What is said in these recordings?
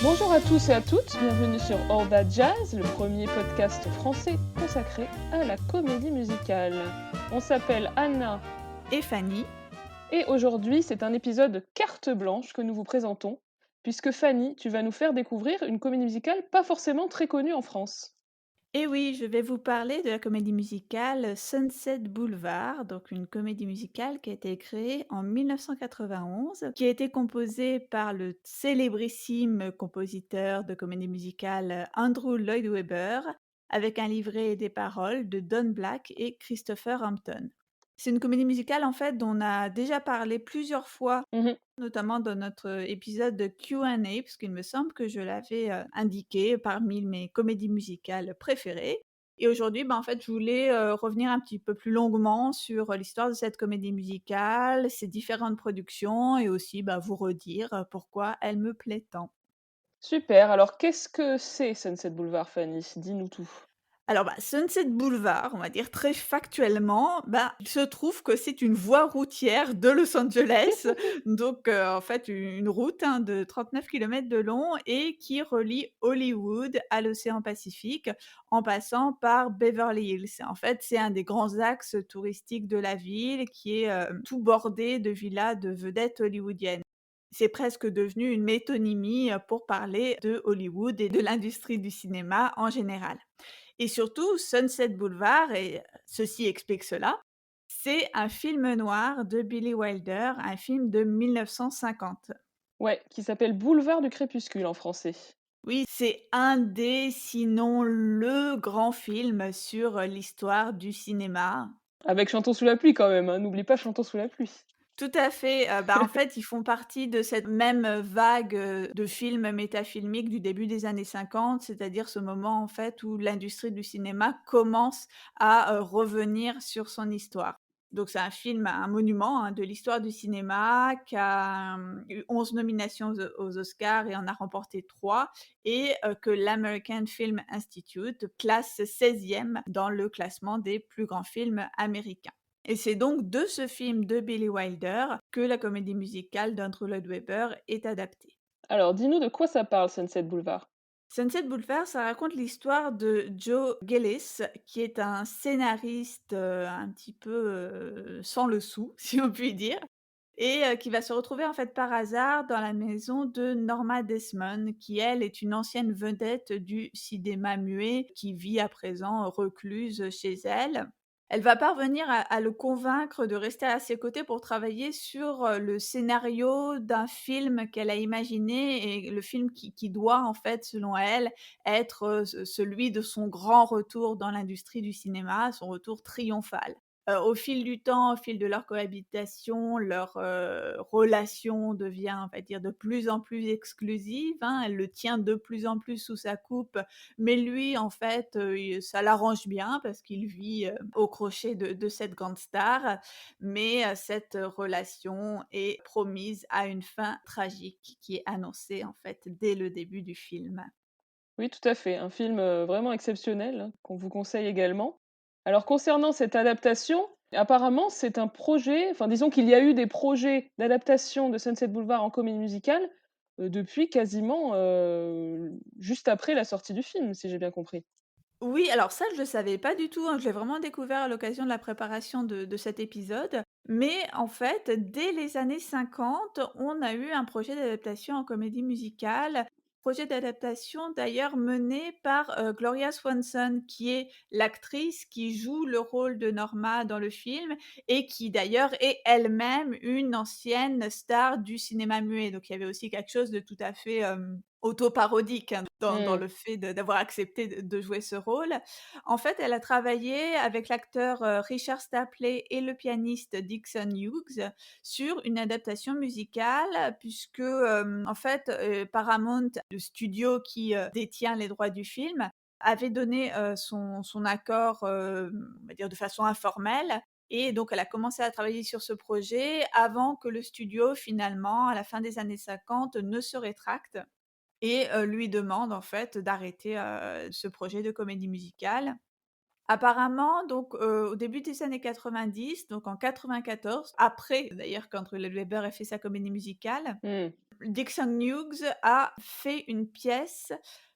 Bonjour à tous et à toutes, bienvenue sur All That Jazz, le premier podcast français consacré à la comédie musicale. On s'appelle Anna Et Fanny. et aujourd'hui c'est un épisode carte blanche que nous vous présentons, puisque Fanny, tu vas nous faire découvrir une comédie musicale pas forcément très connue en France. Et oui, je vais vous parler de la comédie musicale Sunset Boulevard, donc une comédie musicale qui a été créée en 1991, qui a été composée par le célébrissime compositeur de comédie musicale Andrew Lloyd Webber, avec un livret et des paroles de Don Black et Christopher Hampton. C'est une comédie musicale en fait dont on a déjà parlé plusieurs fois, Mhm. notamment dans notre épisode de Q&A, parce qu'il me semble que je l'avais indiqué parmi mes comédies musicales préférées. Et aujourd'hui, en fait, je voulais revenir un petit peu plus longuement sur l'histoire de cette comédie musicale, ses différentes productions, et aussi vous redire pourquoi elle me plaît tant. Super, alors qu'est-ce que c'est Sunset Boulevard, Fanny? Dis-nous tout. Alors, Sunset Boulevard, on va dire très factuellement, il se trouve que c'est une voie routière de Los Angeles, donc en fait une route, de 39 kilomètres de long et qui relie Hollywood à l'océan Pacifique en passant par Beverly Hills. En fait, c'est un des grands axes touristiques de la ville qui est, tout bordé de villas de vedettes hollywoodiennes. C'est presque devenu une métonymie, pour parler de Hollywood et de l'industrie du cinéma en général. Et surtout, Sunset Boulevard, et ceci explique cela, c'est un film noir de Billy Wilder, un film de 1950. Ouais, qui s'appelle Boulevard du crépuscule en français. Oui, c'est un des, sinon le grand film sur l'histoire du cinéma. Avec Chantons sous la pluie quand même, hein, n'oublie pas Chantons sous la pluie. Tout à fait, en fait, ils font partie de cette même vague, de films métafilmiques du début des années 50, c'est-à-dire ce moment, en fait, où l'industrie du cinéma commence à, revenir sur son histoire. Donc c'est un film, un monument, de l'histoire du cinéma qui a, eu 11 nominations aux Oscars et en a remporté 3, et que l'American Film Institute classe 16e dans le classement des plus grands films américains. Et c'est donc de ce film de Billy Wilder que la comédie musicale d'Andrew Lloyd Webber est adaptée. Alors dis-nous de quoi ça parle Sunset Boulevard? Sunset Boulevard, ça raconte l'histoire de Joe Gillis, qui est un scénariste, un petit peu, sans le sou, si on peut dire, et qui va se retrouver en fait par hasard dans la maison de Norma Desmond, qui elle est une ancienne vedette du cinéma muet, qui vit à présent recluse chez elle. Elle va parvenir à le convaincre de rester à ses côtés pour travailler sur, le scénario d'un film qu'elle a imaginé, et le film qui doit en fait, selon elle, être, celui de son grand retour dans l'industrie du cinéma, son retour triomphal. Au fil du temps, au fil de leur cohabitation, leur, relation devient, on va dire, de plus en plus exclusive, hein. Elle le tient de plus en plus sous sa coupe, mais lui, en fait, il ça l'arrange bien parce qu'il vit, au crochet de cette grande star. Mais, cette relation est promise à une fin tragique qui est annoncée, en fait, dès le début du film. Oui, tout à fait, un film, vraiment exceptionnel, hein, qu'on vous conseille également. Alors concernant cette adaptation, apparemment c'est un projet enfin disons qu'il y a eu des projets d'adaptation de Sunset Boulevard en comédie musicale, depuis quasiment, juste après la sortie du film, si j'ai bien compris? Oui, alors ça, je le savais pas du tout, hein, je l'ai vraiment découvert à l'occasion de la préparation de cet épisode. Mais en fait, dès les années 50, on a eu un projet d'adaptation en comédie musicale. Projet d'adaptation d'ailleurs mené par, Gloria Swanson, qui est l'actrice qui joue le rôle de Norma dans le film et qui d'ailleurs est elle-même une ancienne star du cinéma muet. Donc il y avait aussi quelque chose de tout à fait, auto-parodique, hein, dans Mmh. le fait d'avoir accepté de jouer ce rôle. En fait, elle a travaillé avec l'acteur, Richard Stapley et le pianiste Dixon Hughes sur une adaptation musicale puisque, en fait, Paramount, le studio qui, détient les droits du film, avait donné, son accord, on va dire de façon informelle, et donc elle a commencé à travailler sur ce projet avant que le studio finalement, à la fin des années 50, ne se rétracte et lui demande en fait d'arrêter, ce projet de comédie musicale. Apparemment donc, au début des années 90, donc en 94, après d'ailleurs qu'Andrew Lloyd Webber ait fait sa comédie musicale, Mmh. Dixon Hughes a fait une pièce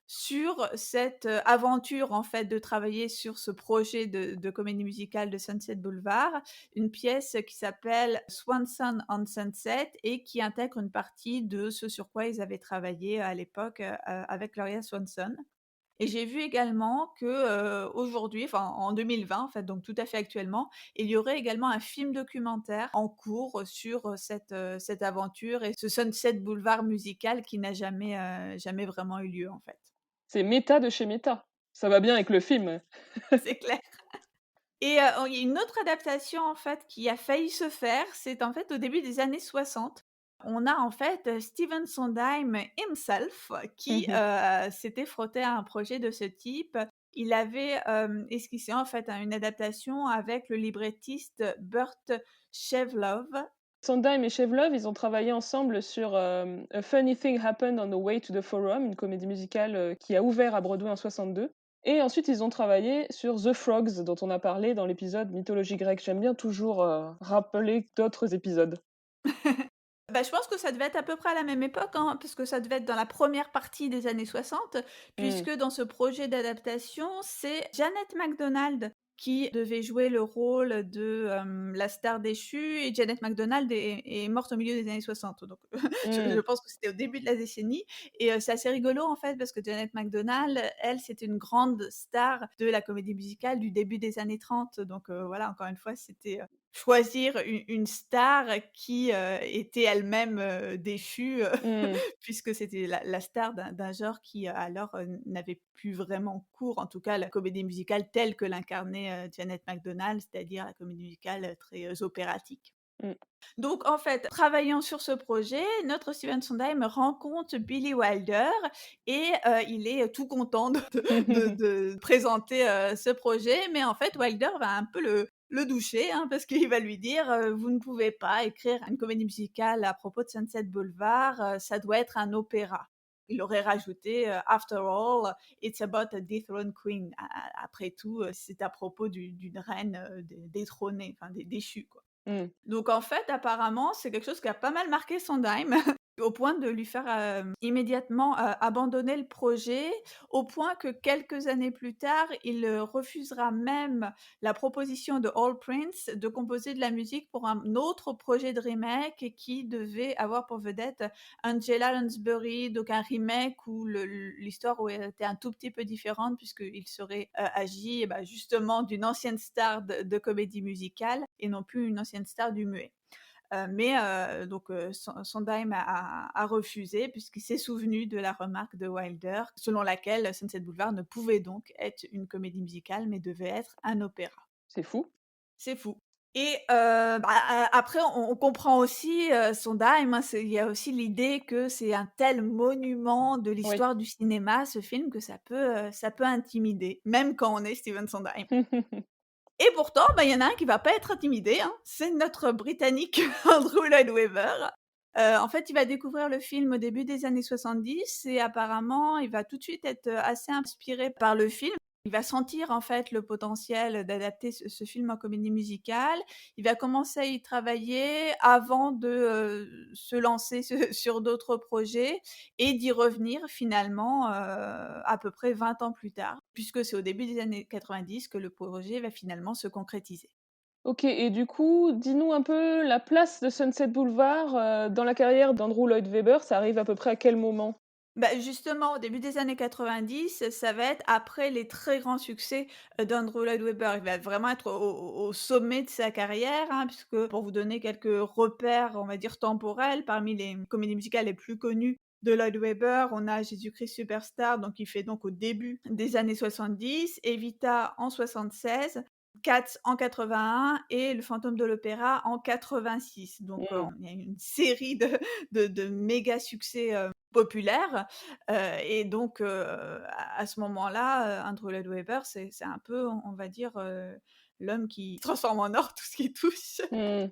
sur cette, aventure, en fait, de travailler sur ce projet de comédie musicale de Sunset Boulevard. Une pièce qui s'appelle Swanson on Sunset et qui intègre une partie de ce sur quoi ils avaient travaillé à l'époque, avec Gloria Swanson. Et j'ai vu également que, aujourd'hui, enfin en 2020 en fait, donc tout à fait actuellement, il y aurait également un film documentaire en cours sur, cette aventure et ce Sunset Boulevard musical qui n'a jamais vraiment eu lieu, en fait. C'est méta de chez méta. Ça va bien avec le film. C'est clair. Et il y a une autre adaptation, en fait, qui a failli se faire, c'est en fait au début des années 60. On a en fait, Stephen Sondheim himself qui, s'était frotté à un projet de ce type. Il avait, esquissé en fait, une adaptation avec le librettiste Burt Shevelove. Sondheim et Chevlov, ils ont travaillé ensemble sur, A Funny Thing Happened on the Way to the Forum, une comédie musicale, qui a ouvert à Broadway en 62 et ensuite ils ont travaillé sur The Frogs dont on a parlé dans l'épisode mythologie grecque. J'aime bien toujours, rappeler d'autres épisodes. Bah, je pense que ça devait être à peu près à la même époque, hein, parce que ça devait être dans la première partie des années 60, Mmh. puisque dans ce projet d'adaptation, c'est Janet MacDonald qui devait jouer le rôle de, la star déchue et Janet MacDonald est morte au milieu des années 60, donc je Mmh. pense que c'était au début de la décennie et c'est assez rigolo, en fait, parce que Janet MacDonald, elle, c'était une grande star de la comédie musicale du début des années 30, donc voilà, encore une fois, c'était, choisir une star qui, était elle-même, déchue, Mmh. puisque c'était la star d'un genre qui, alors, n'avait plus vraiment cours, en tout cas la comédie musicale telle que l'incarnait, Janet MacDonald, c'est-à-dire la comédie musicale, très, opératique. Mmh. Donc en fait, travaillant sur ce projet, notre Steven Sondheim rencontre Billy Wilder et il est tout content de présenter, ce projet. Mais en fait, Wilder va un peu le doucher, hein, parce qu'il va lui dire, «Vous ne pouvez pas écrire une comédie musicale à propos de Sunset Boulevard, ça doit être un opéra». Il aurait rajouté, «After all, it's about a dethroned queen». Après tout, c'est à propos d'une reine, détrônée, enfin déchue, quoi. Mmh. Donc en fait, apparemment, c'est quelque chose qui a pas mal marqué Sondheim, au point de lui faire, immédiatement, abandonner le projet, au point que quelques années plus tard, il, refusera même la proposition de Hall Prince de composer de la musique pour un autre projet de remake qui devait avoir pour vedette Angela Lansbury, donc un remake où l'histoire aurait été un tout petit peu différente puisqu'il serait, agi, bah, justement d'une ancienne star de comédie musicale et non plus une ancienne star du muet. Mais donc Sondheim a refusé puisqu'il s'est souvenu de la remarque de Wilder, selon laquelle Sunset Boulevard ne pouvait donc être une comédie musicale, mais devait être un opéra. C'est fou. C'est fou et bah, après on comprend aussi, Sondheim, hein, il y a aussi l'idée que c'est un tel monument de Oui. l'histoire du cinéma, ce film, que ça peut intimider, même quand on est Steven Sondheim. Et pourtant, bah, il y en a un qui va pas être intimidé, hein, c'est notre Britannique Andrew Lloyd Webber. En fait, il va découvrir le film au début des années 70 et apparemment, il va tout de suite être, assez inspiré par le film. Il va sentir, en fait, le potentiel d'adapter ce film en comédie musicale. Il va commencer à y travailler avant de, se lancer sur d'autres projets et d'y revenir finalement, à peu près 20 ans plus tard, puisque c'est au début des années 90 que le projet va finalement se concrétiser. OK et du coup, dis-nous un peu la place de Sunset Boulevard, dans la carrière d'Andrew Lloyd Webber, ça arrive à peu près à quel moment? Bah, justement, au début des années 90, ça va être après les très grands succès, d'Andrew Lloyd Webber. Il va vraiment être au sommet de sa carrière, hein, puisque pour vous donner quelques repères, on va dire temporels, parmi les comédies musicales les plus connues de Lloyd Webber, on a Jésus-Christ Superstar, donc il fait donc au début des années 70, Evita en 76, Cats en 81 et Le Fantôme de l'Opéra en 86. Donc, Mmh. il y a une série de méga succès, populaires. Et donc, à ce moment-là, Andrew Lloyd Webber, c'est un peu, on va dire, l'homme qui transforme en or tout ce qu'il touche. Mmh.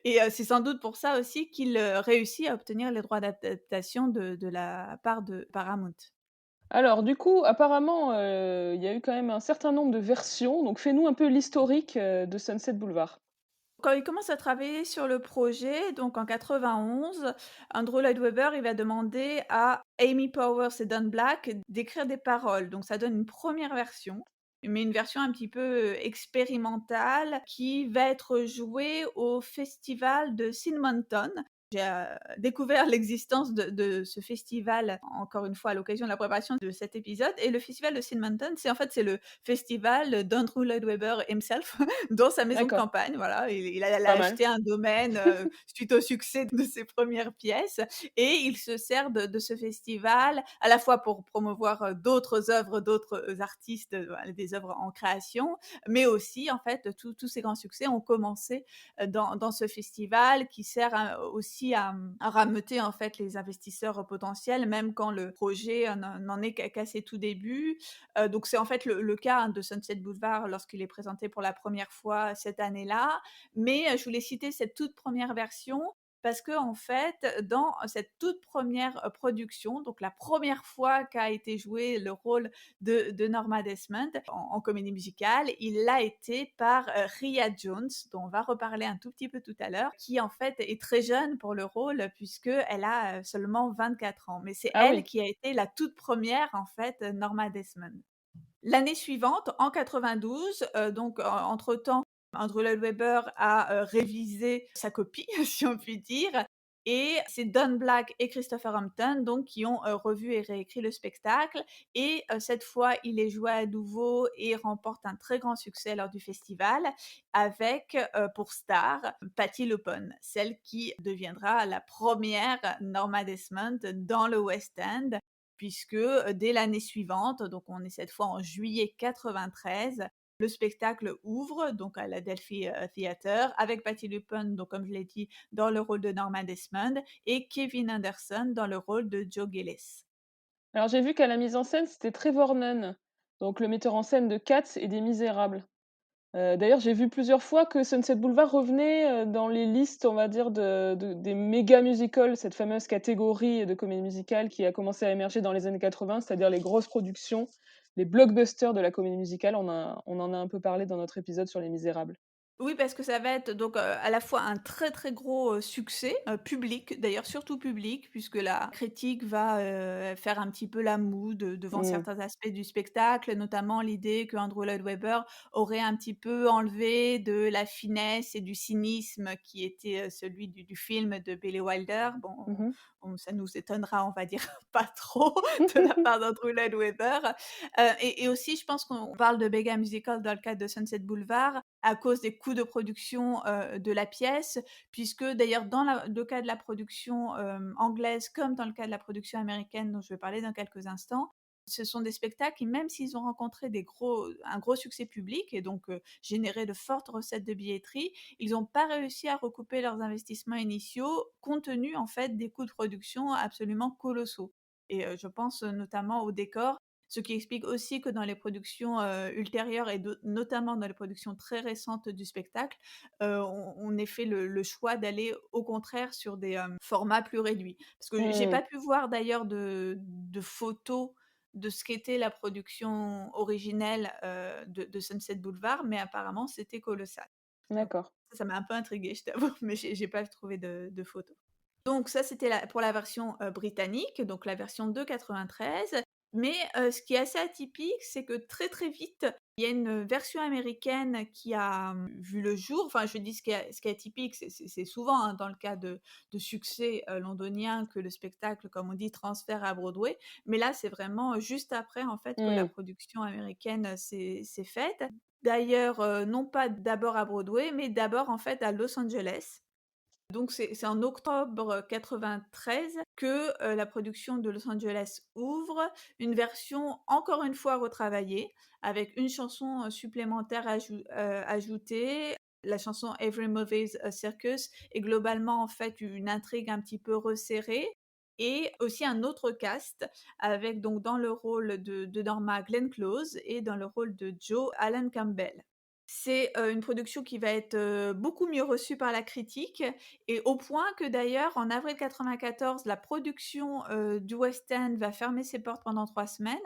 Et c'est sans doute pour ça aussi qu'il, réussit à obtenir les droits d'adaptation de la part de Paramount. Alors du coup, apparemment, il y a eu quand même un certain nombre de versions, donc fais-nous un peu l'historique, de Sunset Boulevard. Quand il commence à travailler sur le projet, donc en 91, Andrew Lloyd Webber, il va demander à Amy Powers et Don Black d'écrire des paroles. Donc ça donne une première version, mais une version un petit peu, expérimentale qui va être jouée au festival de Silmonton. J'ai, découvert l'existence de ce festival, encore une fois, à l'occasion de la préparation de cet épisode et le festival de Silmonton, c'est le festival d'Andrew Lloyd Webber himself dans sa maison de D'accord, campagne, voilà. Il a pas mal. acheté un domaine, suite au succès de ses premières pièces et il se sert de ce festival, à la fois pour promouvoir, d'autres œuvres, d'autres, artistes, voilà, des œuvres en création, mais aussi, en fait, tous ces grands succès ont commencé, dans ce festival qui sert aussi à rameuter, en fait, les investisseurs potentiels, même quand le projet n'en est qu'à ses tout débuts. Donc c'est en fait le cas, hein, de Sunset Boulevard lorsqu'il est présenté pour la première fois cette année-là. Mais, je voulais citer cette toute première version parce que en fait, dans cette toute première production, donc la première fois qu'a été joué le rôle de Norma Desmond en comédie musicale, il l'a été par, Rhea Jones, dont on va reparler un tout petit peu tout à l'heure, qui en fait est très jeune pour le rôle puisqu'elle a, seulement 24 ans. Mais c'est Ah elle oui. qui a été la toute première en fait, Norma Desmond. L'année suivante, en 92, donc entre-temps, Andrew Lloyd Webber a, révisé sa copie, si on peut dire et c'est Don Black et Christopher Hampton donc qui ont, revu et réécrit le spectacle et cette fois, il est joué à nouveau et remporte un très grand succès lors du festival avec, pour star, Patti LuPone, celle qui deviendra la première Norma Desmond dans le West End puisque, dès l'année suivante, donc on est cette fois en juillet 93, le spectacle ouvre donc à l'Adelphi, Theatre avec Patti LuPone, donc comme je l'ai dit, dans le rôle de Norma Desmond et Kevin Anderson dans le rôle de Joe Gillis. Alors j'ai vu qu'à la mise en scène, c'était Trevor Nunn, donc le metteur en scène de Cats et des Misérables. D'ailleurs, j'ai vu plusieurs fois que Sunset Boulevard revenait, dans les listes, on va dire, des méga musicals, cette fameuse catégorie de comédie musicale qui a commencé à émerger dans les années 80, c'est-à-dire les grosses productions, les blockbusters de la comédie musicale. On en a un peu parlé dans notre épisode sur Les Misérables. Oui, parce que ça va être donc, à la fois un très, très gros, succès, public, d'ailleurs surtout public, puisque la critique va, faire un petit peu la moue devant Mmh. certains aspects du spectacle, notamment l'idée que Andrew Lloyd Webber aurait un petit peu enlevé de la finesse et du cynisme qui était, celui du film de Billy Wilder. Bon, Mmh. ça nous étonnera, on va dire, pas trop de la part d'Andrew Lloyd Webber, et aussi je pense qu'on parle de Mega Musical dans le cadre de Sunset Boulevard à cause des coûts de production, de la pièce, puisque d'ailleurs dans le cas de la production, anglaise comme dans le cas de la production américaine dont je vais parler dans quelques instants, ce sont des spectacles qui même s'ils ont rencontré un gros succès public et donc généré de fortes recettes de billetterie, ils n'ont pas réussi à recouper leurs investissements initiaux compte tenu en fait des coûts de production absolument colossaux et je pense notamment aux décors, ce qui explique aussi que dans les productions, ultérieures et notamment dans les productions très récentes du spectacle, on ait fait le choix d'aller au contraire sur des, formats plus réduits. Parce que j'ai Mmh. pas pu voir d'ailleurs de photos de ce qu'était la production originelle, de Sunset Boulevard, mais apparemment c'était colossal. Donc D'accord. ça m'a un peu intriguée, je t'avoue, mais j'ai pas trouvé de photos. Donc ça, c'était pour la version, britannique, donc la version de 93. Mais, ce qui est assez atypique, c'est que très, très vite, il y a une version américaine qui a, vu le jour. Enfin, je dis ce qui est atypique, c'est souvent, hein, dans le cas de succès, londoniens que le spectacle, comme on dit, transfère à Broadway. Mais là, c'est vraiment, juste après, en fait, que la Mmh. production américaine, s'est faite. D'ailleurs, non pas d'abord à Broadway, mais d'abord, en fait, à Los Angeles. Donc c'est en octobre 93 que, la production de Los Angeles ouvre, une version encore une fois retravaillée, avec une chanson, supplémentaire ajoutée, la chanson Every Movie's a Circus et globalement en fait une intrigue un petit peu resserrée et aussi un autre cast avec donc dans le rôle de Norma Glenn Close et dans le rôle de Joe Allen Campbell. C'est, une production qui va être, beaucoup mieux reçue par la critique et au point que d'ailleurs en avril 94, la production, du West End va fermer ses portes pendant 3 semaines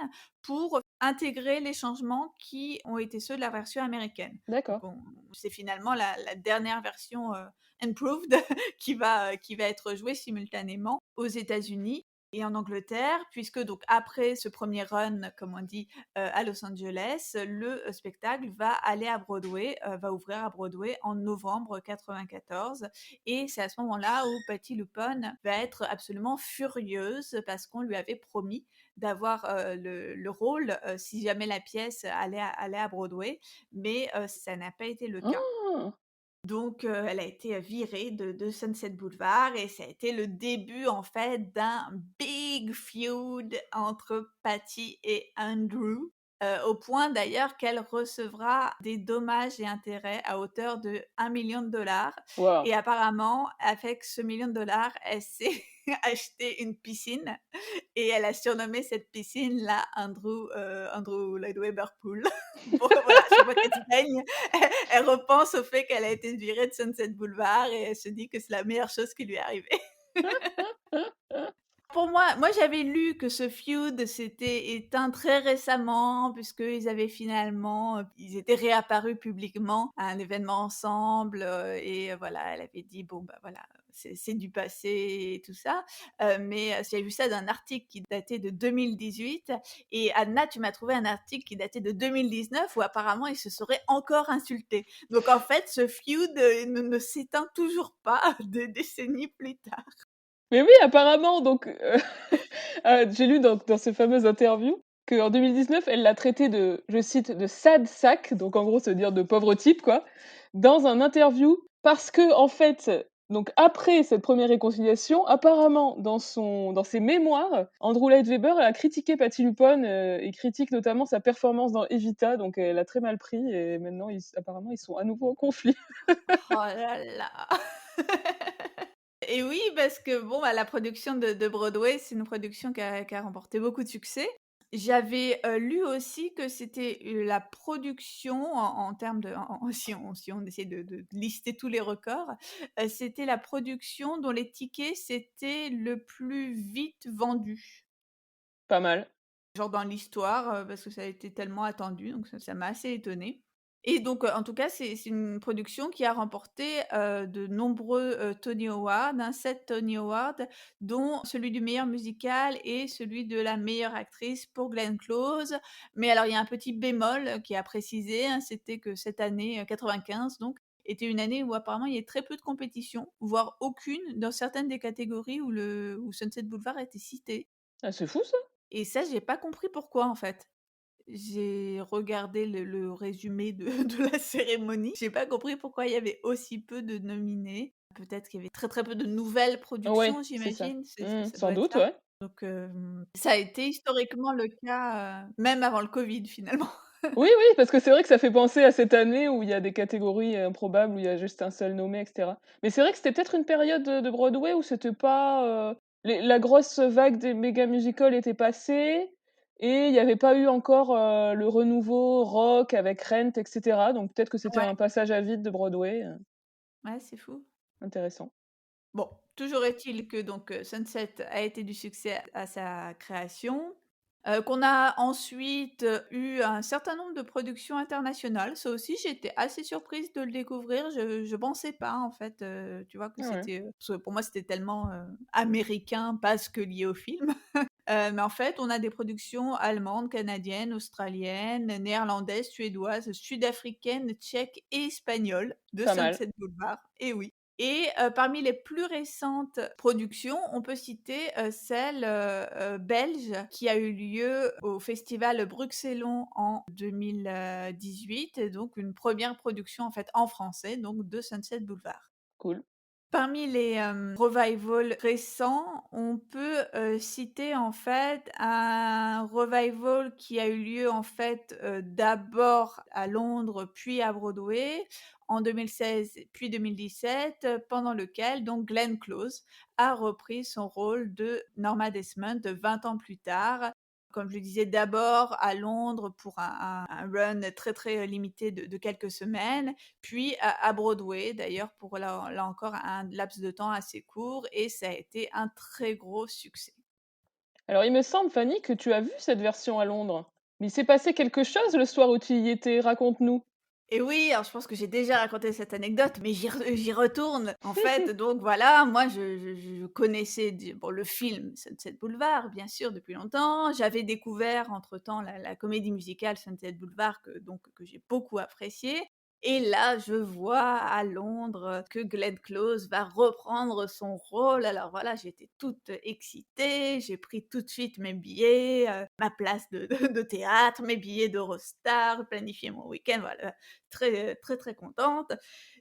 pour intégrer les changements qui ont été ceux de la version américaine. Donc D'accord. on c'est finalement la dernière version, improved qui va être jouée simultanément aux États-Unis et en Angleterre, puisque donc après ce premier run, comme on dit, à Los Angeles, le spectacle va aller à Broadway, va ouvrir à Broadway en novembre 94 et c'est à ce moment-là où Patti LuPone va être absolument furieuse parce qu'on lui avait promis d'avoir, le rôle, si jamais la pièce allait à Broadway, mais ça n'a pas été le cas. Ah! Donc, elle a été, virée de Sunset Boulevard et ça a été le début, en fait, d'un big feud entre Patty et Andrew, au point d'ailleurs qu'elle recevra des dommages et intérêts à hauteur de 1 million de dollars. Waouh! Et apparemment, avec ce 1 million de dollars, elle s'est acheté une piscine et elle a surnommé cette piscine-là Andrew Lloyd Webber Pool. Pour voilà, chaque fois qu'elle se baigne, elle repense au fait qu'elle a été virée de Sunset Boulevard et elle se dit que c'est la meilleure chose qui lui est arrivée. Pour moi, j'avais lu que ce feud s'était éteint très récemment puisqu'ils avaient finalement, ils étaient réapparus publiquement à un événement ensemble, et voilà, elle avait dit: «Bon, bah, voilà, c'est du passé» et tout ça. Mais j'ai vu ça d'un article qui datait de 2018 et Anna, tu m'as trouvé un article qui datait de 2019 où apparemment ils se seraient encore insultés. Donc en fait, ce feud, ne s'éteint toujours pas des décennies plus tard. Mais oui, apparemment, donc j'ai lu dans ces fameuses interviews qu'en 2019, elle l'a traité de, je cite, de «sad sack», donc en gros, ça veut dire de pauvre type, quoi, dans un interview parce qu'en fait, donc après cette première réconciliation, apparemment dans ses mémoires, Andrew Lloyd Webber a critiqué Patti LuPone, et critique notamment sa performance dans Evita, donc elle a très mal pris et maintenant apparemment ils sont à nouveau en conflit. Oh là là! Et oui, parce que bon, bah, la production de Broadway, c'est une production qui a remporté beaucoup de succès. J'avais, lu aussi que c'était, la production en termes de si on essaie de lister tous les records, c'était la production dont les tickets s'étaient le plus vite vendus. Pas mal. Genre dans l'histoire, parce que ça a été tellement attendu, donc ça m'a assez étonnée et donc, en tout cas, c'est une production qui a remporté, de nombreux, Tony Awards, 7 Tony Awards, dont celui du meilleur musical et celui de la meilleure actrice pour Glenn Close. Mais alors il y a un petit bémol, qui est à préciser, hein, c'était que cette année, 95 donc, était une année où apparemment il y avait très peu de compétition, voire aucune dans certaines des catégories où Sunset Boulevard était cité. Ah, c'est fou ça! Et ça, j'ai pas compris pourquoi, en fait. J'ai regardé le résumé de de la cérémonie. J'ai pas compris pourquoi il y avait aussi peu de nominés. Peut-être qu'il y avait très, très peu de nouvelles productions, Ouais, c'est ça. j'imagine, Mmh, ça sans doit être doute, ça. ouais. Donc, ça a été historiquement le cas, même avant le covid, finalement. Oui, oui, parce que c'est vrai que ça fait penser à cette année où il y a des catégories improbables, où il y a juste un seul nommé et cetera. Mais c'est vrai que c'était peut-être une période de Broadway où c'était pas, la grosse vague des méga musicals était passée et il y avait pas eu encore, le renouveau rock avec Rent et cetera, donc peut-être que c'était Ouais, un passage à vide de Broadway, ouais, c'est fou. intéressant. Bon, toujours est-il que donc, Sunset a été du succès à sa création, qu'on a ensuite, eu un certain nombre de productions internationales. Ça aussi, j'étais assez surprise de le découvrir. Je pensais pas en fait, tu vois, que Ah ouais, c'était, parce que pour moi, c'était tellement, américain parce que lié au film. Mais en fait, on a des productions allemandes, canadiennes, australiennes, néerlandaises, suédoises, sud-africaines, tchèques et espagnoles de pas mal, Sunset Boulevard. Et oui. Et parmi les plus récentes productions, on peut citer, celle, belge qui a eu lieu au festival Bruxellon en 2018 et donc une première production en fait en français donc de Sunset Boulevard. cool, Parmi les, revivals récents, on peut, citer en fait un revival qui a eu lieu en fait, d'abord à Londres puis à Broadway en 2016 puis 2017, pendant lequel donc Glenn Close a repris son rôle de Norma Desmond 20 ans plus tard. comme je le disais, d'abord à Londres pour un run très, très limité de quelques semaines, puis à Broadway d'ailleurs pour là encore un laps de temps assez court et ça a été un très gros succès. Alors il me semble, Fanny, que tu as vu cette version à Londres. Mais il s'est passé quelque chose le soir où tu y étais, raconte-nous. Et oui, alors je pense que j'ai déjà raconté cette anecdote, mais j'y retourne. En fait, donc voilà, moi je connaissais le film Sunset Boulevard, bien sûr, depuis longtemps. J'avais découvert entre-temps la comédie musicale Sunset Boulevard que j'ai beaucoup appréciée. Et là, je vois à Londres que Glenn Close va reprendre son rôle. Alors voilà, j'étais toute excitée, j'ai pris tout de suite mes billets, ma place de théâtre, mes billets d'Eurostar, planifié mon week-end, voilà, très, très, très contente.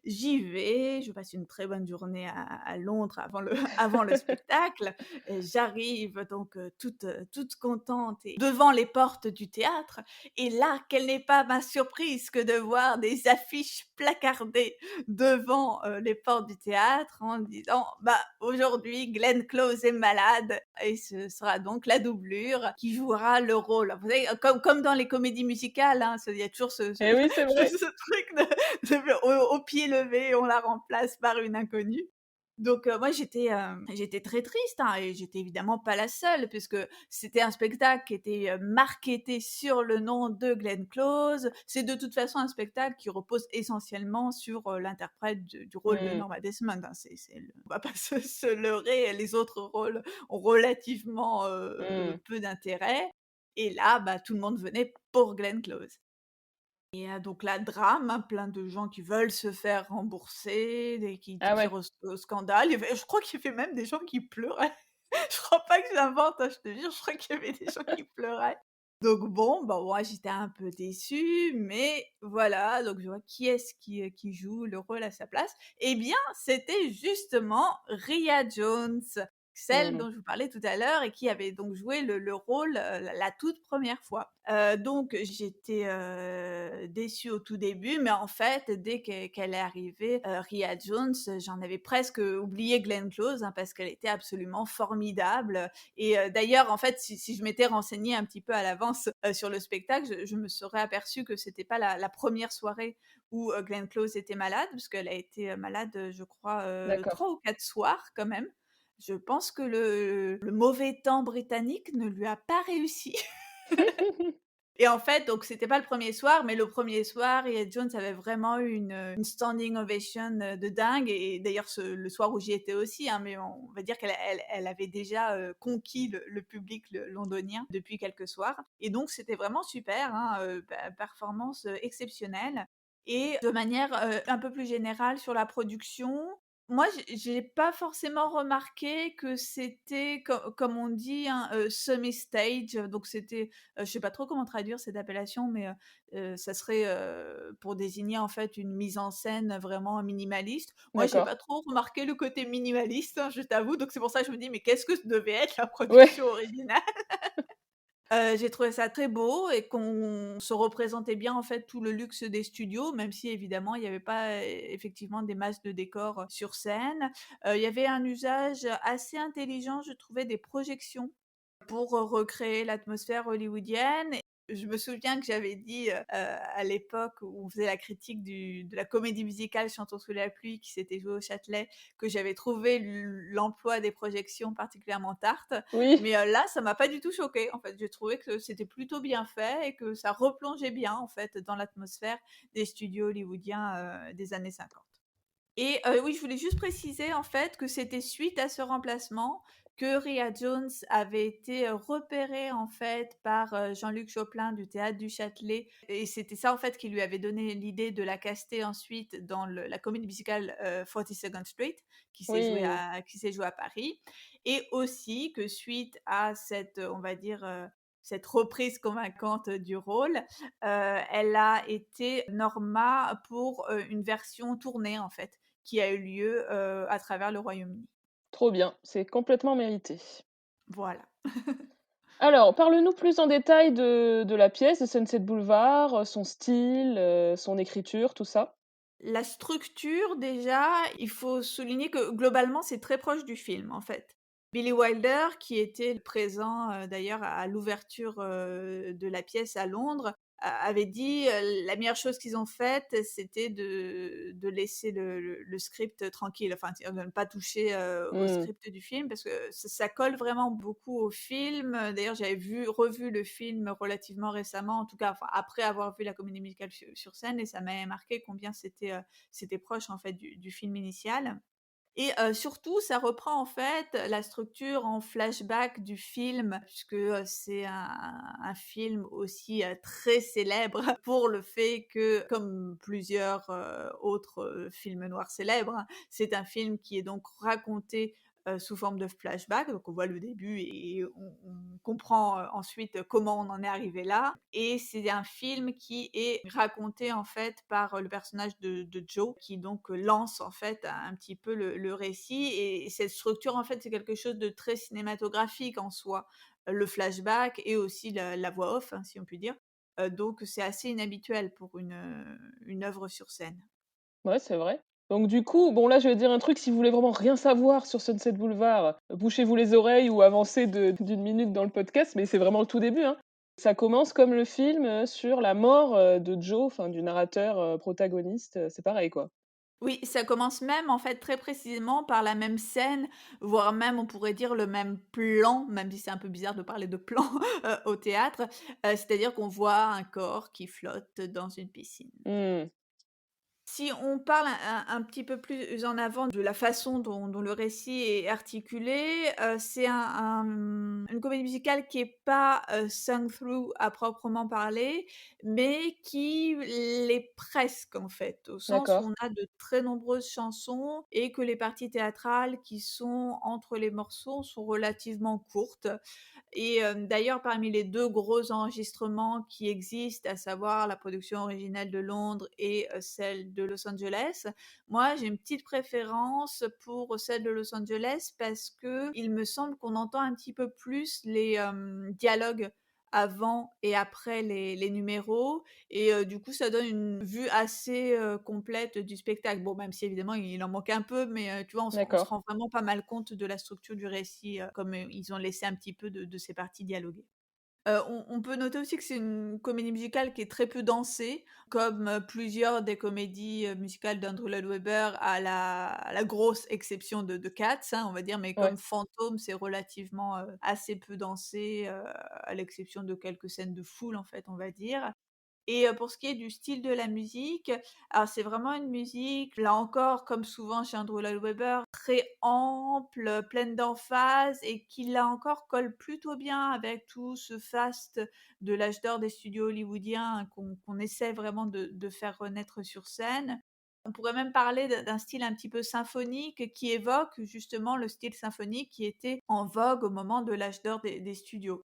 J'y vais, je passe une très bonne journée à Londres avant le avant le spectacle et j'arrive donc, toute contente et devant les portes du théâtre et là, quelle n'est pas ma surprise que de voir des affiches placardées devant, les portes du théâtre en disant: «Bah, aujourd'hui, Glenn Close est malade et ce sera donc la doublure qui jouera le rôle». Vous savez, comme dans les comédies musicales, hein, il y a toujours Eh oui, c'est vrai. ce truc au pied levé, on la remplace par une inconnue. Donc moi j'étais très triste, hein, et j'étais évidemment pas la seule puisque c'était un spectacle qui était, marketé sur le nom de Glenn Close. C'est de toute façon un spectacle qui repose essentiellement sur, l'interprète du rôle de Mmh. Norma Desmond, hein. C'est le on va pas se leurrer, les autres rôles ont relativement, Mmh. peu d'intérêt et là, bah, tout le monde venait pour Glenn Close. Et donc là, drame, hein, plein de gens qui veulent se faire rembourser, qui Ah tirent ouais. au scandale. Je crois qu'il y avait même des gens qui pleuraient. Je crois pas que j'invente, hein, je te jure, je crois qu'il y avait des gens qui pleuraient. Donc bon, bah, moi j'étais un peu déçue, mais voilà, donc je vois qui est-ce qui joue le rôle à sa place. Eh bien, c'était justement Ria Jones, celle Mmh. dont je vous parlais tout à l'heure et qui avait donc joué le rôle, la toute première fois. Donc j'étais, déçue au tout début, mais en fait, dès qu'elle est arrivée, Ria Jones, j'en avais presque oublié Glenn Close, hein, parce qu'elle était absolument formidable. Et d'ailleurs, en fait, si je m'étais renseignée un petit peu à l'avance, sur le spectacle, je me serais aperçue que c'était pas la 1re soirée où, Glenn Close était malade, puisqu'elle a été, malade, je crois, D'accord. 3 ou 4 soirs quand même. Je pense que le mauvais temps britannique ne lui a pas réussi. Et en fait, donc c'était pas le premier soir, mais le premier soir, Ria Jones avait vraiment eu une standing ovation, de dingue et d'ailleurs le soir où j'y étais aussi, hein, mais on va dire qu'elle avait déjà, conquis le public londonien depuis quelques soirs et donc c'était vraiment super, hein, performance, exceptionnelle et de manière, un peu plus générale sur la production, moi j'ai pas forcément remarqué que c'était comme on dit, hein, semi-stage, donc c'était, je sais pas trop comment traduire cette appellation, mais ça serait, pour désigner en fait une mise en scène vraiment minimaliste. Moi, j'ai D'accord. pas trop remarqué le côté minimaliste, hein, je t'avoue, donc c'est pour ça que je me dis: «Mais qu'est-ce que devait être la Ouais. production originale?» J'ai trouvé ça très beau et qu'on se représentait bien, en fait, tout le luxe des studios, même si évidemment il y avait pas, effectivement des masses de décors, sur scène. Il y avait un usage assez intelligent, je trouvais, des projections pour, recréer l'atmosphère hollywoodienne. Je me souviens que j'avais dit, à l'époque où on faisait la critique de la comédie musicale Chantons sous la pluie qui s'était jouée au Châtelet, que j'avais trouvé l'emploi des projections particulièrement tarte. Oui. Mais, là, ça m'a pas du tout choquée, en fait. J'ai trouvé que c'était plutôt bien fait et que ça replongeait bien, en fait, dans l'atmosphère des studios hollywoodiens, des années 50. Et oui, je voulais juste préciser en fait que c'était suite à ce remplacement que Ria Jones avait été, repérée en fait par, Jean-Luc Choplin du Théâtre du Châtelet et c'était ça en fait qui lui avait donné l'idée de la caster ensuite dans la comédie musicale, 42nd Street Oui. qui s'est jouée à Paris et aussi que suite à cette, on va dire, cette reprise convaincante du rôle, elle a été Norma pour, une version tournée en fait qui a eu lieu, à travers le Royaume-Uni. Trop bien, c'est complètement mérité. Voilà. Alors, parle-nous plus en détail de la pièce de Sunset Boulevard, son style, son écriture, tout ça? La structure déjà, il faut souligner que globalement, c'est très proche du film, en fait. Billy Wilder, qui était présent, d'ailleurs à l'ouverture, de la pièce à Londres, avait dit, la meilleure chose qu'ils ont faite, c'était de laisser le script tranquille, enfin, c'est-à-dire de ne pas toucher, au Mmh. script du film parce que ça colle vraiment beaucoup au film. D'ailleurs, j'avais revu le film relativement récemment, en tout cas, enfin, après avoir vu la comédie musicale sur scène et ça m'avait marqué combien c'était proche, en fait, du film initial. Et surtout, ça reprend en fait la structure en flashback du film puisque, c'est un film aussi, très célèbre pour le fait que, comme plusieurs, autres, films noirs célèbres, hein, c'est un film qui est donc raconté, sous forme de flashback. Donc on voit le début et on comprend, ensuite comment on en est arrivé là et c'est un film qui est raconté en fait par le personnage de Joe qui donc lance en fait un petit peu le récit et cette structure en fait c'est quelque chose de très cinématographique en soi, le flashback et aussi la voix off, hein, si on peut dire. Donc c'est assez inhabituel pour une œuvre sur scène. Ouais, c'est vrai. Donc du coup, bon là, je vais dire un truc, si vous voulez vraiment rien savoir sur Sunset Boulevard, bouchez-vous les oreilles ou avancez de d'1 minute dans le podcast, mais c'est vraiment le tout début, hein. Ça commence comme le film, sur la mort, de Joe, enfin du narrateur, protagoniste, c'est pareil, quoi. Oui, ça commence même en fait très précisément par la même scène, voire même on pourrait dire le même plan, même si c'est un peu bizarre de parler de plan, au théâtre, c'est-à-dire qu'on voit un corps qui flotte dans une piscine. Mmh. Si on parle un petit peu plus en avant de la façon dont le récit est articulé, c'est une comédie musicale qui est pas, sung through à proprement parler, mais qui l'est presque en fait, au sens où D'accord. on a de très nombreuses chansons et que les parties théâtrales qui sont entre les morceaux sont relativement courtes. Et d'ailleurs, parmi les 2 gros enregistrements qui existent, à savoir la production originale de Londres et celle de Los Angeles, moi, j'ai une petite préférence pour celle de Los Angeles parce que il me semble qu'on entend un petit peu plus les, dialogues avant et après les numéros et du coup, ça donne une vue assez, complète du spectacle. Bon, même si évidemment il en manque un peu, mais tu vois, on se D'accord. rend vraiment pas mal compte de la structure du récit, comme, ils ont laissé un petit peu de ces parties dialoguées. On peut noter aussi que c'est une comédie musicale qui est très peu dansée, comme, plusieurs des comédies, musicales d'Andrew Lloyd Webber à la grosse exception de Cats, hein, on va dire, mais Ouais. comme Fantôme, c'est relativement, assez peu dansé, à l'exception de quelques scènes de foule, en fait, on va dire. Et pour ce qui est du style de la musique, alors c'est vraiment une musique, là encore, comme souvent chez Andrew Lloyd Webber, très ample, pleine d'emphase et qui, là encore, colle plutôt bien avec tout ce faste de l'âge d'or des studios hollywoodiens hein, qu'on essaie vraiment de faire renaître sur scène. On pourrait même parler d'un style un petit peu symphonique qui évoque justement le style symphonique qui était en vogue au moment de l'âge d'or des studios.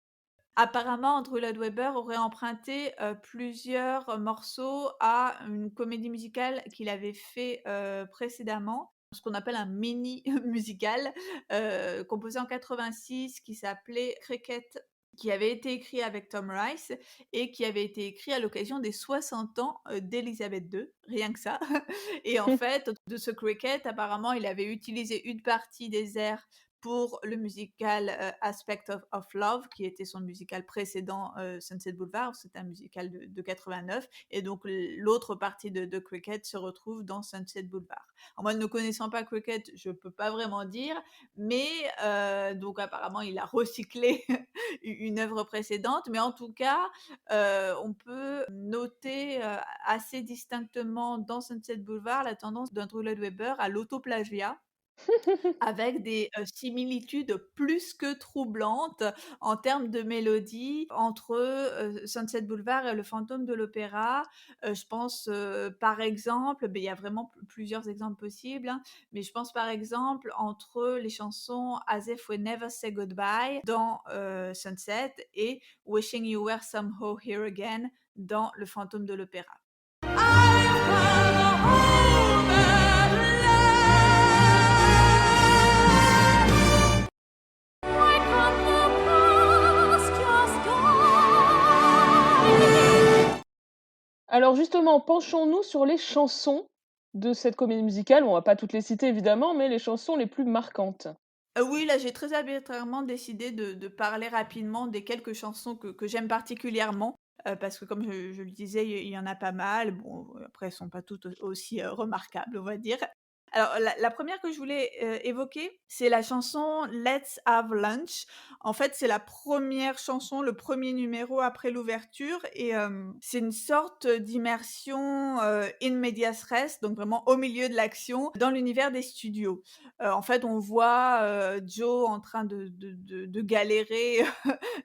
Apparemment, Andrew Lloyd Webber aurait emprunté, plusieurs morceaux à une comédie musicale qu'il avait fait, précédemment, ce qu'on appelle un mini musical, composé en 86 qui s'appelait Cricket, qui avait été écrit avec Tom Rice et qui avait été écrit à l'occasion des 60 ans, d'Élisabeth II, rien que ça. Et en fait, de ce Cricket, apparemment, il avait utilisé une partie des airs pour le musical, Aspect of Love, qui était son musical précédent, Sunset Boulevard. C'est un musical de 89 et donc l'autre partie de Cricket se retrouve dans Sunset Boulevard. Alors moi, ne connaissant pas Cricket, je peux pas vraiment dire, mais donc apparemment, il a recyclé une œuvre précédente, mais en tout cas, on peut noter, assez distinctement dans Sunset Boulevard la tendance d'Andrew Lloyd Webber à l'autoplagiat avec des, similitudes plus que troublantes en termes de mélodie entre, Sunset Boulevard et Le Fantôme de l'Opéra. Je pense, par exemple, beh, il y a vraiment plusieurs exemples possibles, hein, mais je pense par exemple entre les chansons As If We Never Say Goodbye dans, Sunset et Wishing You Were Somehow Here Again dans Le Fantôme de l'Opéra. Alors justement, penchons-nous sur les chansons de cette comédie musicale. On va pas toutes les citer évidemment, mais les chansons les plus marquantes. Oui, là, j'ai très arbitrairement décidé de parler rapidement des quelques chansons que j'aime particulièrement, parce que comme je le disais, il y en a pas mal. Bon, après elles sont pas toutes aussi, remarquables, on va dire. Alors la 1re que je voulais, évoquer, c'est la chanson «Let's Have Lunch». En fait, c'est la première chanson, le premier numéro après l'ouverture et c'est une sorte d'immersion, in medias res, donc vraiment au milieu de l'action, dans l'univers des studios. En fait, on voit, Joe en train de galérer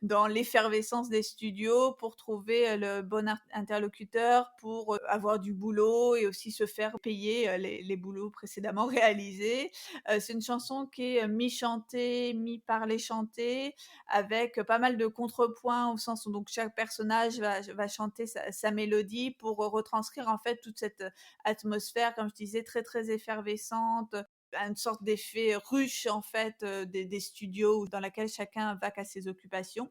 dans l'effervescence des studios pour trouver, le bon interlocuteur pour, avoir du boulot et aussi se faire payer, les boulots précédemment réalisés. C'est une chanson qui est, mi-chantée, mi-parlée chantée avec, pas mal de contrepoints au sens où donc chaque personnage va chanter sa mélodie pour, retranscrire en fait toute cette, atmosphère, comme je disais, très, très effervescente, une sorte d'effet ruche en fait, des studios dans laquelle chacun va qu'à ses occupations.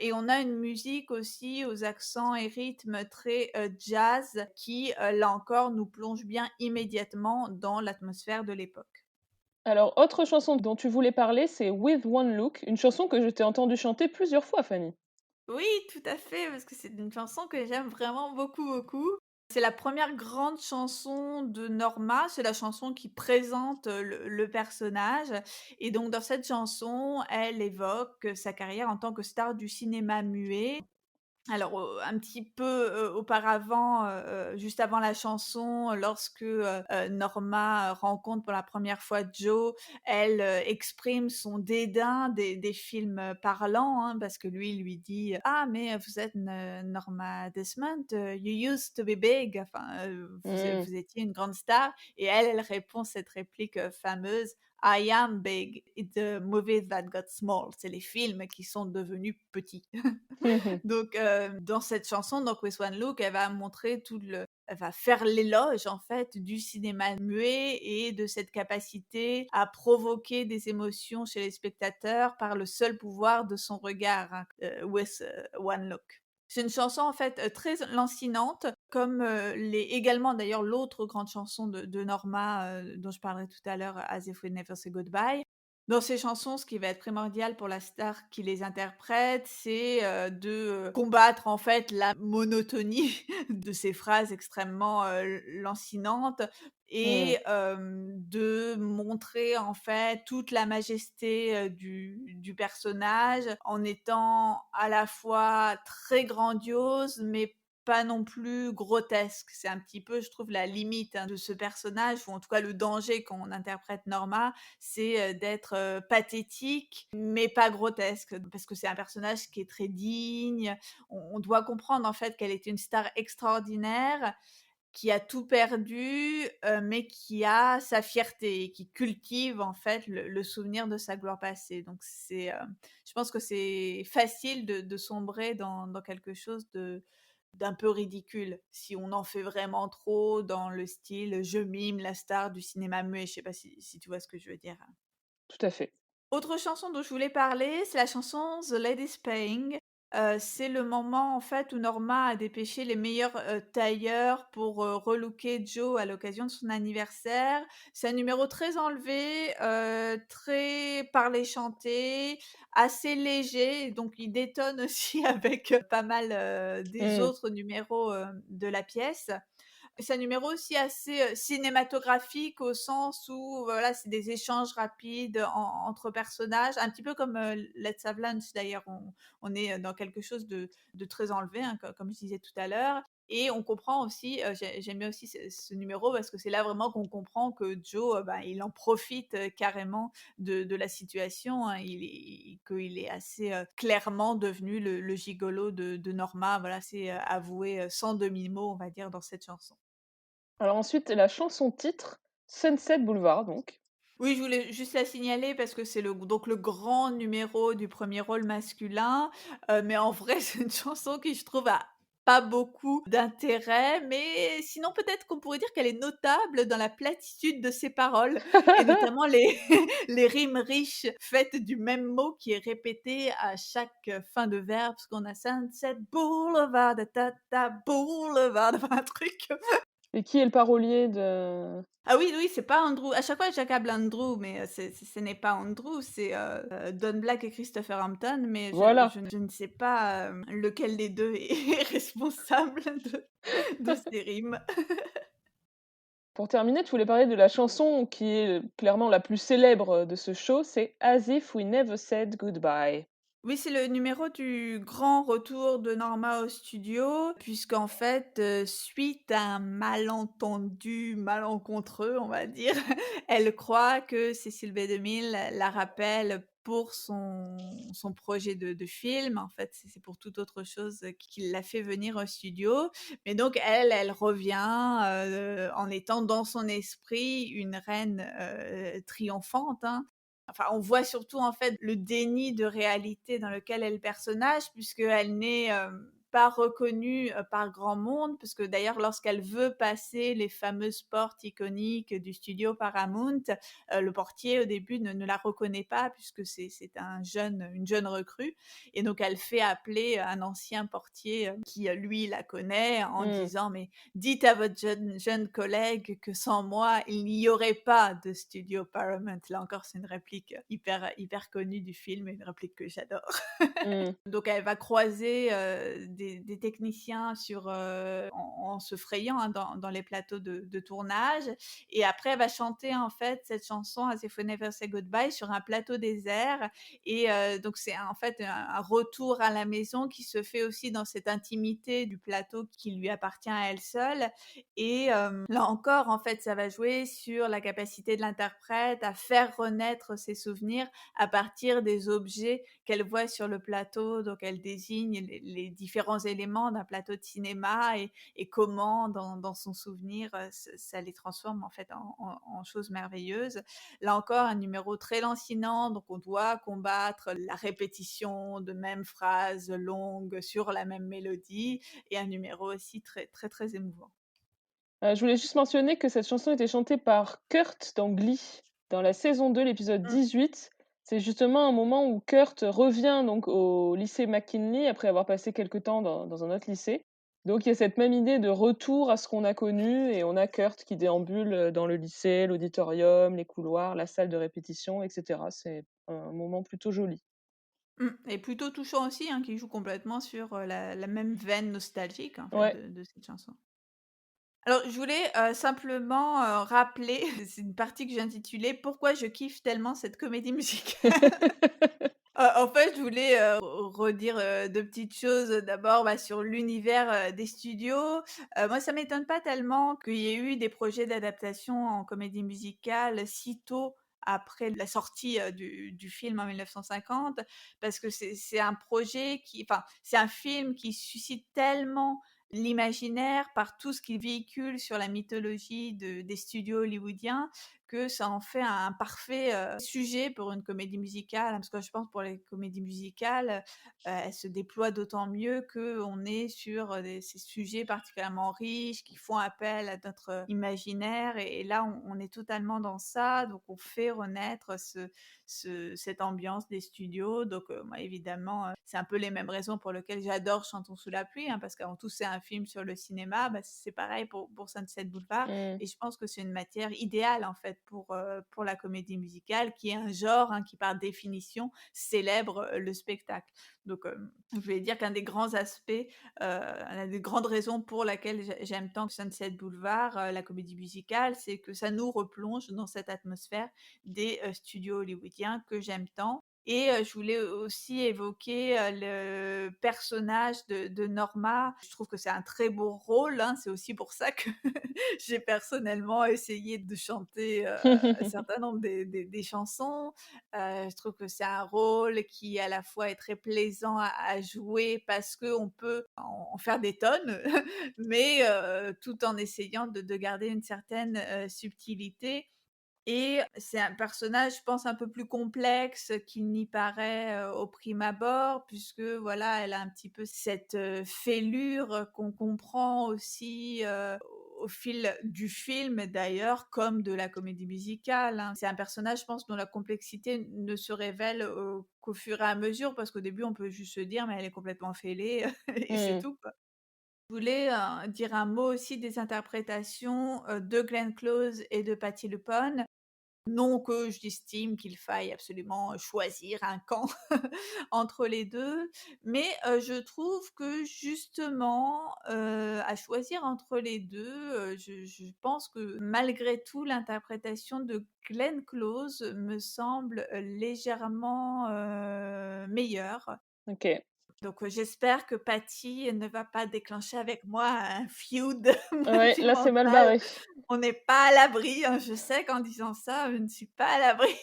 Et on a une musique aussi aux accents et rythmes très, jazz qui, là encore, nous plonge bien immédiatement dans l'atmosphère de l'époque. Alors, autre chanson dont tu voulais parler, c'est «With One Look», une chanson que je t'ai entendue chanter plusieurs fois, Fanny. Oui, tout à fait, parce que c'est une chanson que j'aime vraiment beaucoup, beaucoup. C'est la première grande chanson de Norma, c'est la chanson qui présente, le personnage et donc dans cette chanson, elle évoque, sa carrière en tant que star du cinéma muet. Alors, un petit peu, auparavant, juste avant la chanson, lorsque, Norma rencontre pour la première fois Joe, elle, exprime son dédain des films, parlants, hein, parce que lui dit: «Ah mais vous êtes Norma Desmond, you used to be big», enfin, Mmh. vous étiez une grande star et elle répond cette réplique, fameuse: «I am big, it's the movies that got small». C'est les films qui sont devenus petits. Donc, dans cette chanson, donc With One Look, elle va faire l'éloge en fait du cinéma muet et de cette capacité à provoquer des émotions chez les spectateurs par le seul pouvoir de son regard, hein, With, One Look. C'est une chanson en fait, très lancinante comme, également d'ailleurs l'autre grande chanson de Norma, dont je parlerai tout à l'heure, As If We Never Say Goodbye. Dans ces chansons, ce qui va être primordial pour la star qui les interprète, c'est, de, combattre en fait la monotonie de ces phrases extrêmement, lancinantes Mmh. et de montrer en fait toute la majesté, du personnage en étant à la fois très grandiose, mais pas non plus grotesque. C'est un petit peu, je trouve, la limite, hein, de ce personnage ou en tout cas le danger quand on interprète Norma, c'est, d'être, pathétique, mais pas grotesque. Parce que c'est un personnage qui est très digne. On doit comprendre en fait qu'elle est une star extraordinaire, qui a tout perdu, mais qui a sa fierté et qui cultive en fait le souvenir de sa gloire passée. Donc je pense que c'est facile de sombrer dans quelque chose d'un peu ridicule, si on en fait vraiment trop dans le style: «Je mime la star du cinéma muet». Je sais pas si tu vois ce que je veux dire? Tout à fait. Autre chanson dont je voulais parler, c'est la chanson «The Lady's Paying». C'est le moment, en fait, où Norma a dépêché les meilleurs, tailleurs pour, relooker Joe à l'occasion de son anniversaire. C'est un numéro très enlevé, très parlé-chanté, assez léger, donc il détonne aussi avec, pas mal, des Mmh. autres numéros, de la pièce. C'est un numéro aussi assez, cinématographique au sens où, voilà, c'est des échanges rapides entre personnages, un petit peu comme, Let's Have Lunch d'ailleurs. On est, dans quelque chose de très enlevé, hein, comme je disais tout à l'heure et on comprend aussi, j'aime bien aussi ce numéro parce que c'est là vraiment qu'on comprend que Joe, ben, il en profite, carrément de la situation, hein. Qu'il est assez, clairement devenu le gigolo de Norma. Voilà, c'est, avoué, sans demi-mot, on va dire, dans cette chanson. Alors ensuite, la chanson titre, «Sunset Boulevard» donc. Oui, je voulais juste la signaler parce que c'est le grand numéro du premier rôle masculin, mais en vrai, c'est une chanson qui, je trouve, a pas beaucoup d'intérêt, mais sinon peut-être qu'on pourrait dire qu'elle est notable dans la platitude de ses paroles et notamment les les rimes riches faites du même mot qui est répété à chaque, fin de verbe, parce qu'on a Sunset Boulevard, ta ta ta boulevard, enfin un truc Et qui est le parolier de Ah oui, oui, c'est pas Andrew. À chaque fois, j'accable Andrew, mais ce n'est pas Andrew, c'est, Don Black et Christopher Hampton, mais voilà. je ne sais pas, lequel des 2 est responsable de ces rimes. Pour terminer, tu voulais parler de la chanson qui est clairement la plus célèbre de ce show, c'est As If We Never Said Goodbye. Oui, c'est le numéro du grand retour de Norma au studio, puisqu'en fait, suite à un malentendu malencontreux, on va dire, elle croit que Cécile B. 2000 la rappelle pour son projet de film. En fait, c'est pour toute autre chose qu'il l'a fait venir au studio. Mais donc elle revient, en étant dans son esprit une reine, triomphante, hein. Enfin, on voit surtout, en fait, le déni de réalité dans lequel est le personnage, puisqu'elle n'est, pas reconnue, par grand monde, parce que d'ailleurs lorsqu'elle veut passer les fameuses portes iconiques du studio Paramount, le portier au début ne la reconnaît pas puisque c'est une jeune recrue et donc elle fait appeler un ancien portier, qui, lui, la connaît en Mmh. disant: «Mais dites à votre jeune collègue que sans moi, il n'y aurait pas de studio Paramount». Là encore, c'est une réplique hyper connue du film et une réplique que j'adore. Mmh. Donc elle va croiser, des techniciens en se frayant, hein, dans les plateaux de tournage et après elle va chanter, en fait, cette chanson «As if we never say goodbye» sur un plateau désert et donc c'est en fait un retour à la maison qui se fait aussi dans cette intimité du plateau qui lui appartient à elle seule et là encore, en fait, ça va jouer sur la capacité de l'interprète à faire renaître ses souvenirs à partir des objets qu'elle voit sur le plateau. Donc, elle désigne les différents éléments d'un plateau de cinéma et comment, dans son souvenir, ça les transforme en fait en choses merveilleuses. Là encore, un numéro très lancinant. Donc, on doit combattre la répétition de mêmes phrases longues sur la même mélodie et un numéro aussi très émouvant. Je voulais juste mentionner que cette chanson était chantée par Kurt dans Glee, dans la saison 2, l'épisode Mmh, 18. C'est justement un moment où Kurt revient donc au lycée McKinley après avoir passé quelque temps dans un autre lycée. Donc il y a cette même idée de retour à ce qu'on a connu et on a Kurt qui déambule, dans le lycée, l'auditorium, les couloirs, la salle de répétition et cetera. C'est un moment plutôt joli. et plutôt touchant aussi, hein, qui joue complètement sur, la même veine nostalgique, en fait, Ouais. de cette chanson. Alors, je voulais, simplement, rappeler, c'est une partie que j'ai intitulée «Pourquoi je kiffe tellement cette comédie musicale». En fait, je voulais, redire, 2 petites choses. D'abord, bah, sur l'univers, des studios. Moi, ça m'étonne pas tellement qu'il y ait eu des projets d'adaptation en comédie musicale si tôt après la sortie, du film en 1950, parce que c'est un projet c'est un film qui suscite tellement l'imaginaire par tout ce qu'il véhicule sur la mythologie des studios hollywoodiens, que ça en fait un parfait, sujet pour une comédie musicale, hein. Parce que je pense pour les comédies musicales, elles se déploient d'autant mieux qu'on est sur, ces sujets particulièrement riches qui font appel à notre, imaginaire et là on est totalement dans ça, donc on fait renaître cette ambiance des studios. Donc moi évidemment, c'est un peu les mêmes raisons pour lesquelles j'adore Chantons sous la pluie, hein, parce qu'avant tout c'est un film sur le cinéma, bah, c'est pareil pour Sunset Boulevard Mmh. et je pense que c'est une matière idéale en fait pour la comédie musicale qui est un genre, hein, qui par définition célèbre, le spectacle. Donc je voulais dire qu'un des grands aspects, une des grandes raisons pour laquelle j'aime tant Sunset Boulevard, la comédie musicale, c'est que ça nous replonge dans cette atmosphère des, studios hollywoodiens que j'aime tant et je voulais aussi évoquer, le personnage de Norma. Je trouve que c'est un très beau rôle, hein, c'est aussi pour ça que j'ai personnellement essayé de chanter, un certain nombre des chansons. Je trouve que c'est un rôle qui à la fois est très plaisant à jouer parce qu'on peut en faire des tonnes, mais tout en essayant de garder une certaine, subtilité et c'est un personnage, je pense, un peu plus complexe qu'il n'y paraît, au prime abord puisque, voilà, elle a un petit peu cette, fêlure qu'on comprend aussi, au fil du film d'ailleurs, comme de la comédie musicale, hein. C'est un personnage, je pense, dont la complexité ne se révèle, qu'au fur et à mesure parce qu'au début, on peut juste se dire: «Mais elle est complètement fêlée» et c'est Mmh. tout, quoi. Je voulais, dire un mot aussi des interprétations, de Glenn Close et de Patti LuPone. Non que j'estime qu'il faille absolument choisir un camp entre les 2, mais je trouve que justement, à choisir entre les 2, je pense que malgré tout l'interprétation de Glenn Close me semble, légèrement, meilleure. OK. Donc, j'espère que Patty ne va pas déclencher avec moi un feud Ouais, là, c'est mal monumental. barré. On n'est pas à l'abri, hein, je sais qu'en disant ça, je ne suis pas à l'abri.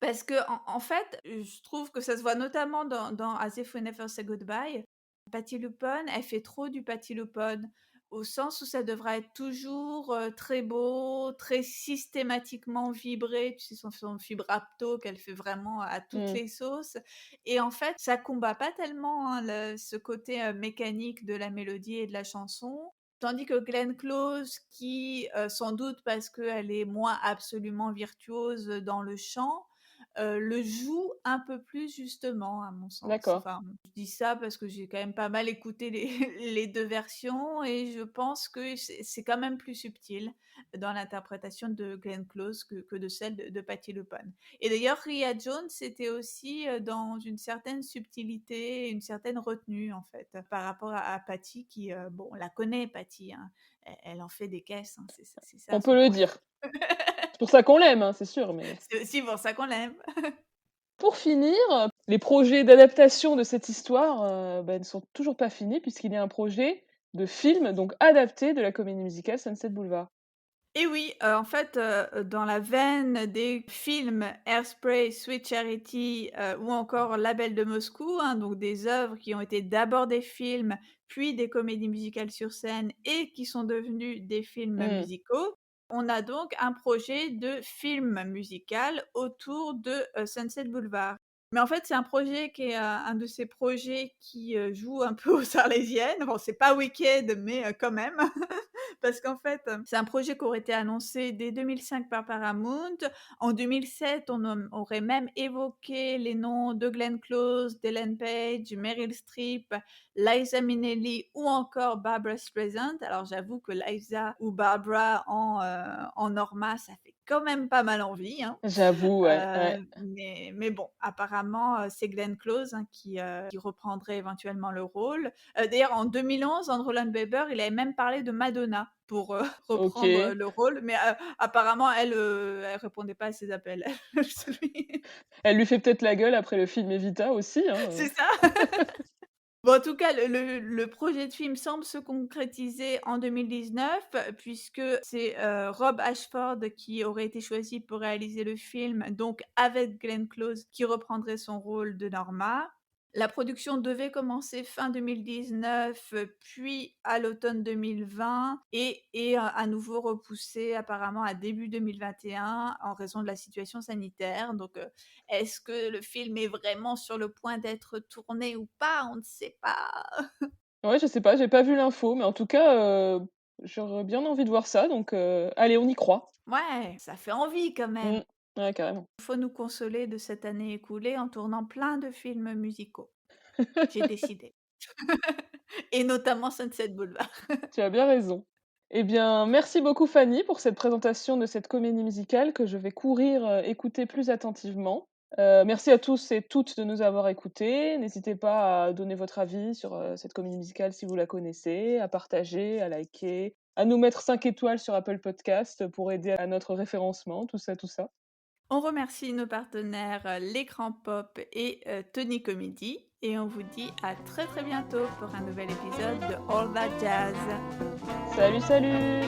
Parce qu'en fait, je trouve que ça se voit notamment dans As If We Never Say Goodbye. Patti LuPone, elle fait trop du Patti LuPone, au sens où ça devrait être toujours, très beau, très systématiquement vibré, tu sais son vibrato qu'elle fait vraiment à toutes Mmh. les sauces et en fait, ça combat pas tellement, hein, le ce côté, mécanique de la mélodie et de la chanson. Tandis que Glenn Close qui, sans doute parce qu'elle est moins absolument virtuose dans le chant, le joue un peu plus justement à mon sens. D'accord. Enfin, je dis ça parce que j'ai quand même pas mal écouté les les 2 versions et je pense que c'est quand même plus subtil dans l'interprétation de Glenn Close que de celle de Patti LuPone. Et d'ailleurs, Ria Jones était aussi, dans une certaine subtilité, une certaine retenue en fait, par rapport à Patti qui, bon, on la connaît Patti, hein, elle en fait des caisses, hein, c'est ça On peut son le problème. dire. C'est pour ça qu'on l'aime, hein, c'est sûr, mais C'est aussi pour ça qu'on l'aime. pour finir, les projets d'adaptation de cette histoire, ne sont toujours pas finis puisqu'il y a un projet de film, donc adapté de la comédie musicale Sunset Boulevard. Et oui, en fait, dans la veine des films Hairspray, Sweet Charity, ou encore La Belle de Moscou, hein, donc des œuvres qui ont été d'abord des films, puis des comédies musicales sur scène et qui sont devenues des films Mmh. musicaux. On a donc un projet de film musical autour de, Sunset Boulevard. Mais en fait, c'est un projet qui est, un de ces projets qui, joue un peu aux arlésiennes. Bon, c'est pas Wicked, mais, quand même. Parce qu'en fait, c'est un projet qui aurait été annoncé dès 2005 par Paramount. En 2007, on aurait même évoqué les noms de Glenn Close, d'Ellen Page, Meryl Streep, Liza Minnelli ou encore Barbra Streisand. Alors j'avoue que Liza ou Barbara en Norma, ça fait quand même pas mal envie, hein. J'avoue, ouais, ouais. Mais bon, apparemment, c'est Glenn Close, hein, qui reprendrait éventuellement le rôle. D'ailleurs, en 2011, Andrew Lloyd Webber, il avait même parlé de Madonna pour, reprendre, OK. le rôle, mais apparemment elle répondait pas à ses appels. Celui Elle lui fait peut-être la gueule après le film Evita aussi, hein, c'est ça. Bon, en tout cas, le projet de film semble se concrétiser en 2019 puisque c'est, Rob Ashford qui aurait été choisi pour réaliser le film, donc avec Glenn Close qui reprendrait son rôle de Norma. La production devait commencer fin 2019, puis à l'automne 2020 et à nouveau repoussée apparemment à début 2021 en raison de la situation sanitaire. Donc, est-ce que le film est vraiment sur le point d'être tourné ou pas? On ne sait pas. Ouais, je sais pas, j'ai pas vu l'info, mais en tout cas, j'aurais bien envie de voir ça, donc allez, on y croit. Ouais, ça fait envie quand même. Mmh. Ouais, carrément. Il faut nous consoler de cette année écoulée en tournant plein de films musicaux. J'ai décidé et notamment Sunset Boulevard. Tu as bien raison. Eh bien, merci beaucoup Fanny pour cette présentation de cette comédie musicale que je vais courir, écouter plus attentivement. Merci à tous et toutes de nous avoir écoutés. N'hésitez pas à donner votre avis sur, cette comédie musicale si vous la connaissez, à partager, à liker, à nous mettre 5 étoiles sur Apple Podcast pour aider à notre référencement, tout ça, tout ça. On remercie nos partenaires, L'Écran Pop et Tony Comedy et on vous dit à très, très bientôt pour un nouvel épisode de All That Jazz. Salut, salut!